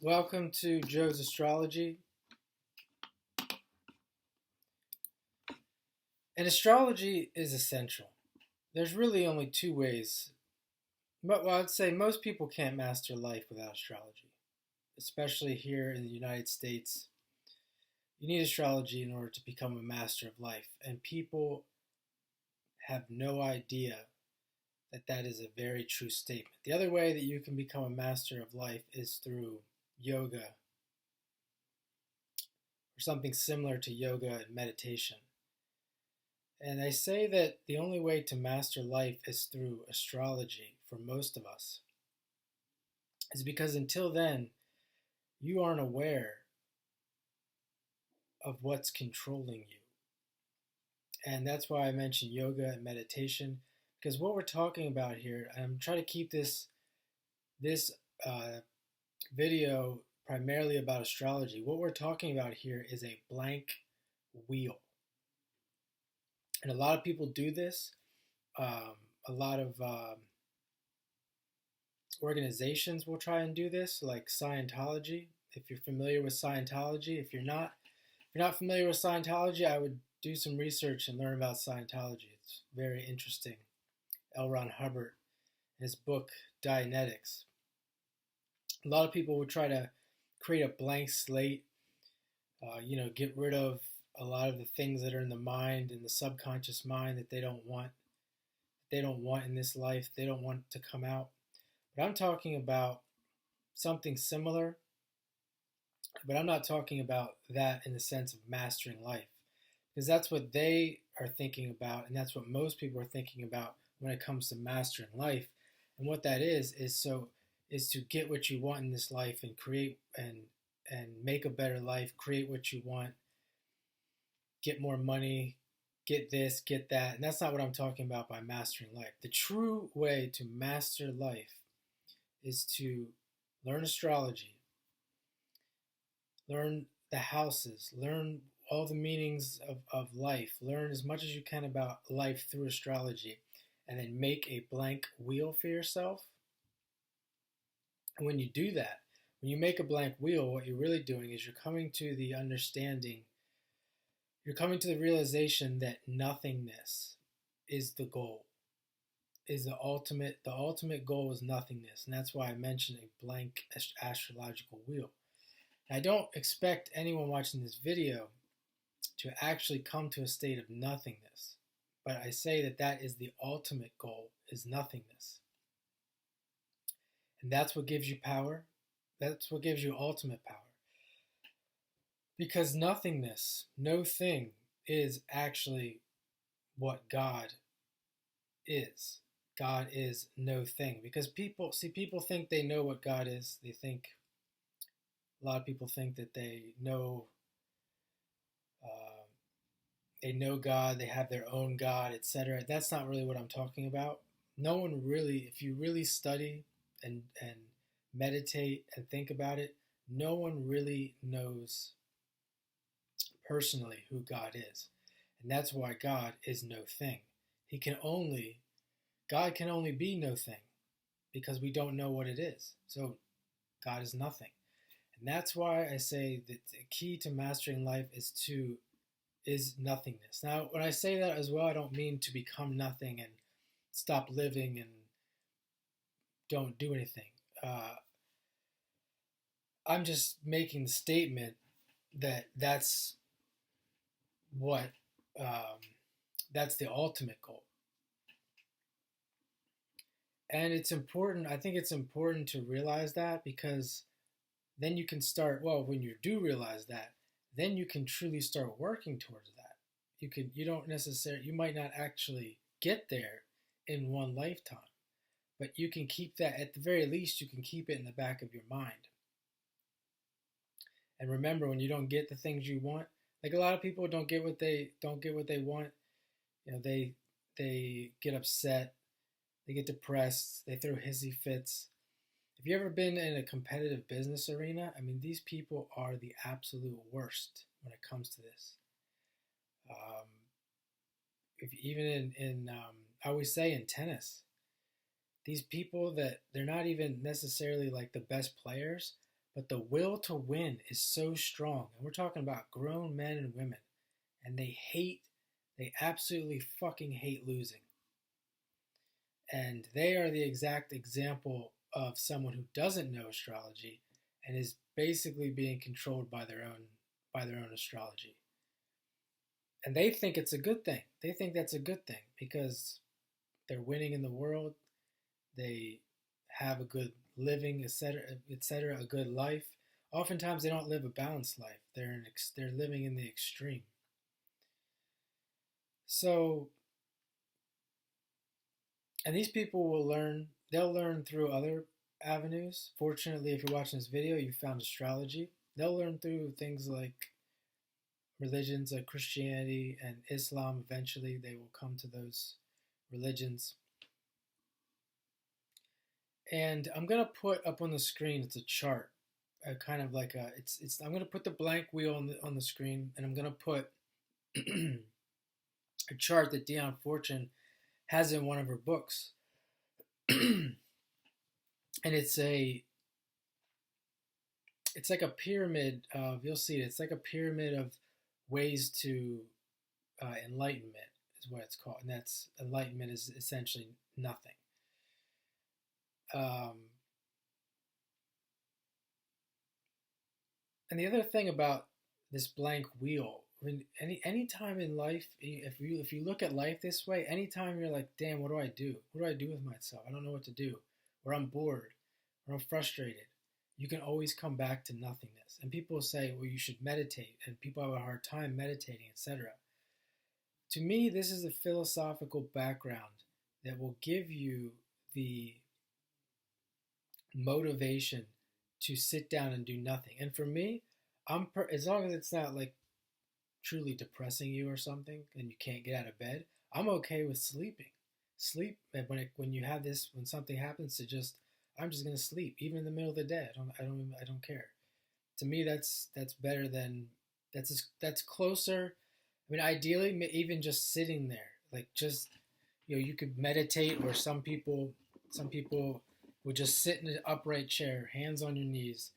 Welcome to Joe's Astrology. And astrology is essential. There's really only two ways. But I'd say most people can't master life without astrology, especially here in the United States. You need astrology in order to become a master of life. And people have no idea that that is a very true statement. The other way that you can become a master of life is through yoga or something similar to yoga and meditation. And they say that the only way to master life is through astrology for most of us. Is because until then, you aren't aware of what's controlling you. And that's why I mentioned yoga and meditation, because what we're talking about here, I'm trying to keep this video primarily about astrology. What we're talking about here is a blank wheel. And a lot of people do this. A lot of organizations will try and do this, like Scientology. If you're familiar with Scientology, if you're not familiar with Scientology, I would do some research and learn about Scientology. It's very interesting. L. Ron Hubbard, his book Dianetics. A lot of people would try to create a blank slate, get rid of a lot of the things that are in the mind, in the subconscious mind that they don't want. They don't want in this life. They don't want to come out. But I'm talking about something similar, but I'm not talking about that in the sense of mastering life, because that's what they are thinking about, and that's what most people are thinking about when it comes to mastering life. And what that is to get what you want in this life and create and make a better life, create what you want, get more money, get this, get that. And that's not what I'm talking about by mastering life. The true way to master life is to learn astrology, learn the houses, learn all the meanings of life, learn as much as you can about life through astrology, and then make a blank wheel for yourself. And when you do that, when you make a blank wheel, what you're really doing is you're coming to the understanding, you're coming to the realization that nothingness is the goal, is the ultimate goal is nothingness. And that's why I mentioned a blank astrological wheel. And I don't expect anyone watching this video to actually come to a state of nothingness, but I say that that is the ultimate goal, is nothingness. And that's what gives you power. That's what gives you ultimate power. Because nothingness, no thing, is actually what God is. God is no thing. Because people think they know what God is. A lot of people think that they know God, they have their own God, etc. That's not really what I'm talking about. No one really, if you really study and meditate and think about it, no one really knows personally who God is. And that's why God is no thing. God can only be no thing because we don't know what it is. So God is nothing. And that's why I say that the key to mastering life is nothingness. Now, when I say that as well, I don't mean to become nothing and stop living and don't do anything. I'm just making the statement that what that's the ultimate goal. And it's important. I think it's important to realize that, because then you can start. Well, when you do realize that, then you can truly start working towards that. You might not actually get there in one lifetime, but you can keep that, at the very least, you can keep it in the back of your mind. And remember, when you don't get the things you want, like a lot of people don't get what they want, they get upset, they get depressed, they throw hissy fits. If you've ever been in a competitive business arena, I mean, these people are the absolute worst when it comes to this. If even I always say in tennis, these people that they're not even necessarily like the best players, but the will to win is so strong. And we're talking about grown men and women, and they absolutely fucking hate losing. And they are the exact example of someone who doesn't know astrology and is basically being controlled by their own astrology. And they think it's a good thing. They think that's a good thing because they're winning in the world. They have a good living, etc., etc., a good life. Oftentimes, they don't live a balanced life. They're living in the extreme. So, and these people will learn. They'll learn through other avenues. Fortunately, if you're watching this video, you found astrology. They'll learn through things like religions like Christianity and Islam. Eventually, they will come to those religions. And I'm gonna put up on the screen. It's a chart, kind of like a. It's. I'm gonna put the blank wheel on the screen, and I'm gonna put a chart that Dion Fortune has in one of her books, and it's like a pyramid of. You'll see it. It's like a pyramid of ways to enlightenment is what it's called, and that's enlightenment is essentially nothing. And the other thing about this blank wheel, when any time in life, if you look at life this way, anytime you're like, damn, what do I do? What do I do with myself? I don't know what to do, or I'm bored, or I'm frustrated. You can always come back to nothingness. And people say, well, you should meditate, and people have a hard time meditating, etc. To me, this is a philosophical background that will give you the motivation to sit down and do nothing. And for me, as long as it's not like truly depressing you or something, and you can't get out of bed, I'm okay with sleeping. Sleep when you have this, when something happens, I'm just gonna sleep, even in the middle of the day. I don't care. To me, that's better than that's closer. I mean, ideally, even just sitting there, like just you could meditate, or some people would just sit in an upright chair, hands on your knees,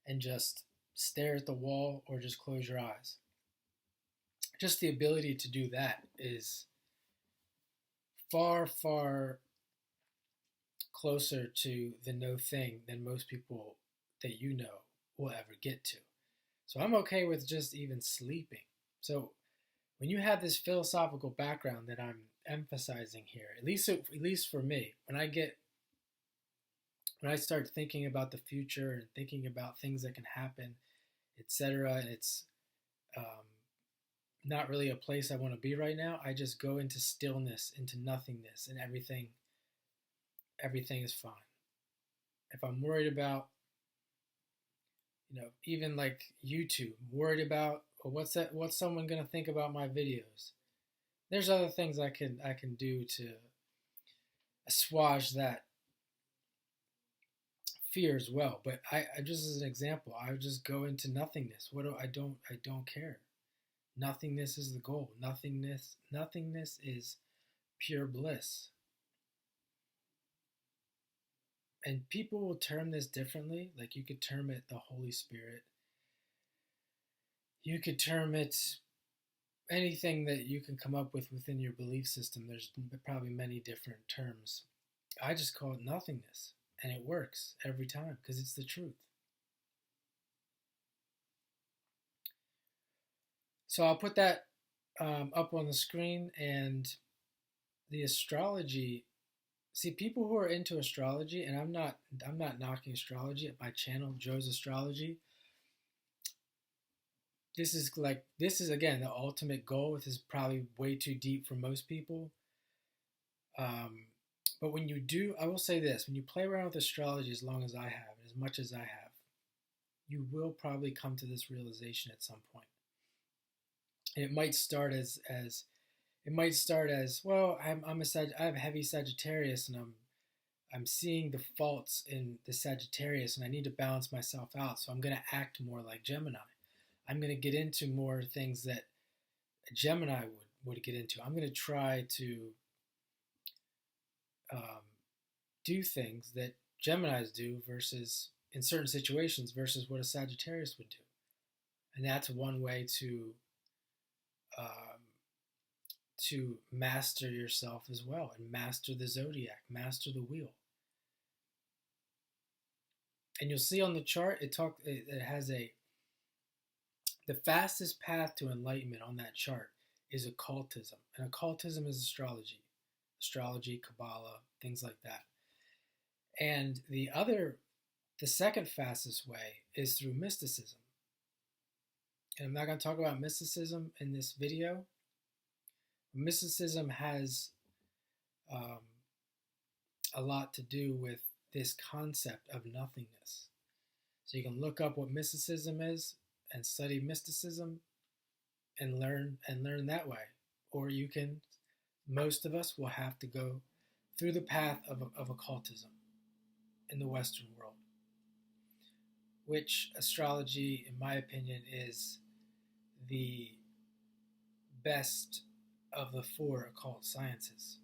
and just stare at the wall or just close your eyes. Just the ability to do that is far, far closer to the no thing than most people that you know will ever get to. So I'm okay with just even sleeping. So when you have this philosophical background that I'm emphasizing here, at least for me, when I start thinking about the future and thinking about things that can happen, etc., and it's not really a place I want to be right now, I just go into stillness, into nothingness, and everything is fine. If I'm worried about, even like YouTube, worried about what's someone gonna think about my videos. There's other things I can do to assuage that fear as well. But I just as an example, I would just go into nothingness. I don't care. Nothingness is the goal. Nothingness is pure bliss. And people will term this differently. Like you could term it the Holy Spirit. You could term it anything that you can come up with within your belief system. There's probably many different terms. I just call it nothingness. And it works every time because it's the truth. So I'll put that up on the screen, and the astrology. See, people who are into astrology, and I'm not knocking astrology at my channel, Joe's Astrology. This is again the ultimate goal. This is probably way too deep for most people. But when you do, I will say this: when you play around with astrology as long as I have, as much as I have, you will probably come to this realization at some point. And it might start as well. I have a heavy Sagittarius, and I'm seeing the faults in the Sagittarius, and I need to balance myself out. So I'm going to act more like Gemini. I'm going to get into more things that a Gemini would get into. I'm going to try to do things that Geminis do versus in certain situations versus what a Sagittarius would do. And that's one way um, to master yourself as well, and master the zodiac, master the wheel. And you'll see on the chart, it has the fastest path to enlightenment on that chart is occultism, and occultism is astrology, Kabbalah, things like that. And the second fastest way is through mysticism. And I'm not going to talk about mysticism in this video. Mysticism has um, a lot to do with this concept of nothingness. So you can look up what mysticism is and study mysticism and learn that way. Or you can, most of us will have to go through the path of occultism in the Western world, which astrology, in my opinion, is the best of the four occult sciences.